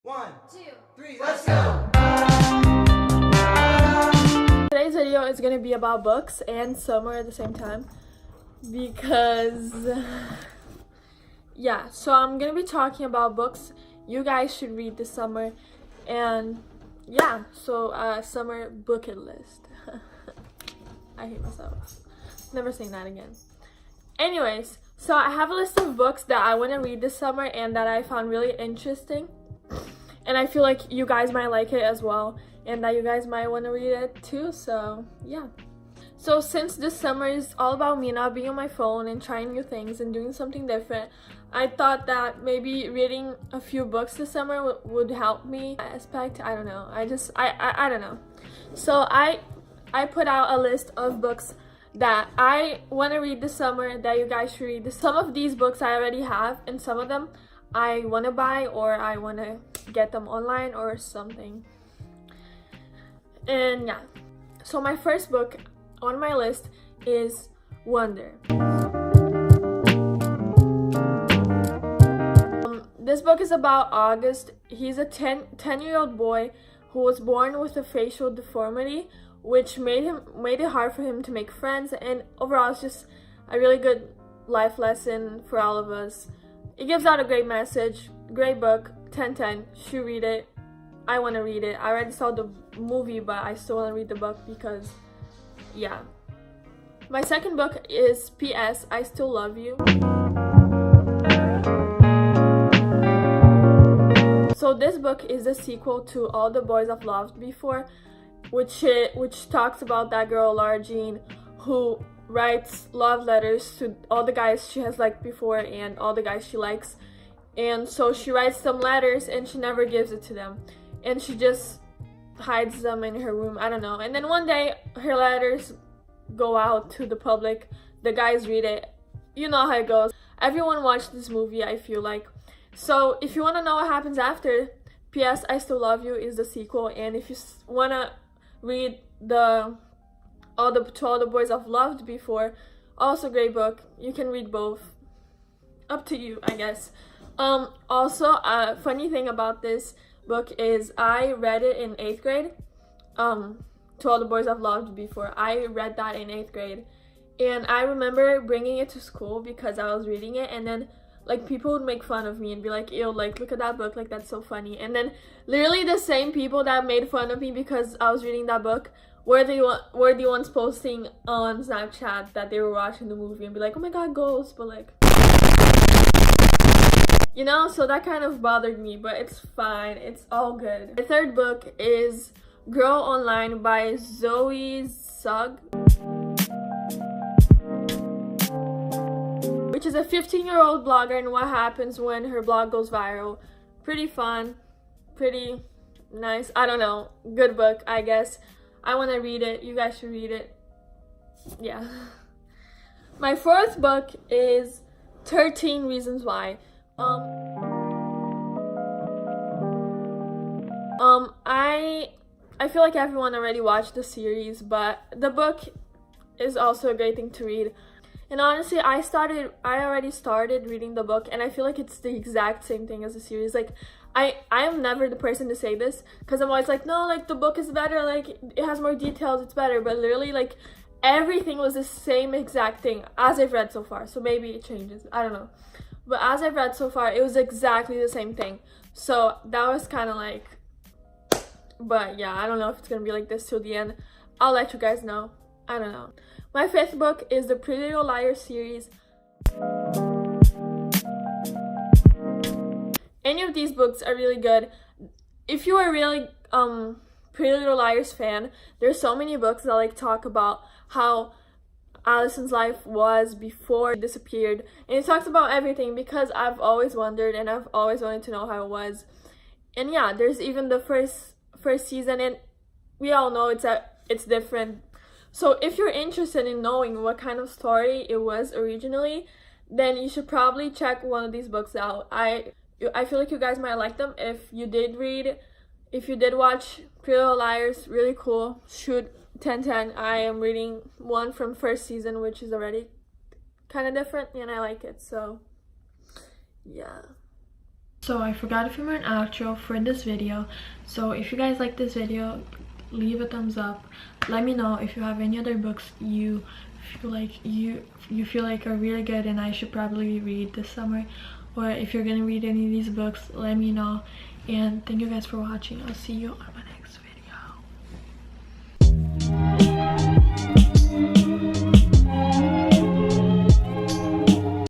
1, 2, 3, let's go! Today's video is going to be about books and summer at the same time because yeah, so I'm going to be talking about books you guys should read this summer, and yeah, so summer bucket list. I hate myself. Never saying that again. Anyways, so I have a list of books that I want to read this summer and that I found really interesting, and I feel like you guys might like it as well, and that you guys might want to read it too. So yeah, so since this summer is all about me not being on my phone and trying new things and doing something different, I thought that maybe reading a few books this summer would help me. Aspect, I don't know, I don't know. So I put out a list of books that I want to read this summer that you guys should read. Some of these books I already have, and some of them I want to buy, or I want to get them online or something. And yeah, so my first book on my list is Wonder. This book is about August. He's a 10-year-old boy who was born with a facial deformity, which made it hard for him to make friends, and overall it's just a really good life lesson for all of us. It gives out a great message. Great book, 10/10. Should read it. I want to read it. I already saw the movie, but I still want to read the book because yeah. My second book is P.S. I Still Love You. So this book is a sequel to All the Boys I've Loved Before, which talks about that girl Laura Jean who writes love letters to all the guys she has liked before and all the guys she likes. And so she writes some letters and she never gives it to them, and she just hides them in her room, I don't know. And then one day her letters go out to the public, the guys read it, you know how it goes. Everyone watched this movie, I feel like. So if you want to know what happens after, P.S. I Still Love You is the sequel. And if you want to read To All the Boys I've Loved Before, also great book, you can read both, up to you, I guess. Also, a funny thing about this book is I read it in 8th grade. To All the Boys I've Loved Before, I read that in 8th grade, and I remember bringing it to school because I was reading it, and then like people would make fun of me and be like, ew, like look at that book, like that's so funny. And then literally the same people that made fun of me because I was reading that book were the ones posting on Snapchat that they were watching the movie and be like, oh my god, ghosts, but like, you know, so that kind of bothered me, but it's fine, it's all good. The third book is Girl Online by Zoe Sugg, which is a 15-year-old blogger and what happens when her blog goes viral. Pretty fun, pretty nice, I don't know, good book, I guess. I want to read it, you guys should read it, yeah. My fourth book is 13 Reasons Why. I feel like everyone already watched the series, but the book is also a great thing to read. And honestly, I already started reading the book, and I feel like it's the exact same thing as the series. Like, I am never the person to say this, because I'm always like, no, like, the book is better, like, it has more details, it's better. But literally, like, everything was the same exact thing as I've read so far. So maybe it changes, I don't know. But as I've read so far, it was exactly the same thing. So that was kind of like, but yeah, I don't know if it's going to be like this till the end. I'll let you guys know. I don't know. My fifth book is the Pretty Little Liars series. Any of these books are really good. If you are really Pretty Little Liars fan, there's so many books that like talk about how Allison's life was before it disappeared, and it talks about everything because I've always wondered and I've always wanted to know how it was. And yeah, there's even the first season, and we all know it's different. So if you're interested in knowing what kind of story it was originally, then you should probably check one of these books out. I feel like you guys might like them. If you did watch Pretty Little Liars, really cool. Should 10/10. I am reading one from first season, which is already kind of different, and I like it, so yeah. So I forgot to film an outro for this video. So if you guys like this video, leave a thumbs up. Let me know if you have any other books you feel like are really good and I should probably read this summer, or if you're gonna read any of these books, let me know. And thank you guys for watching. I'll see you on my next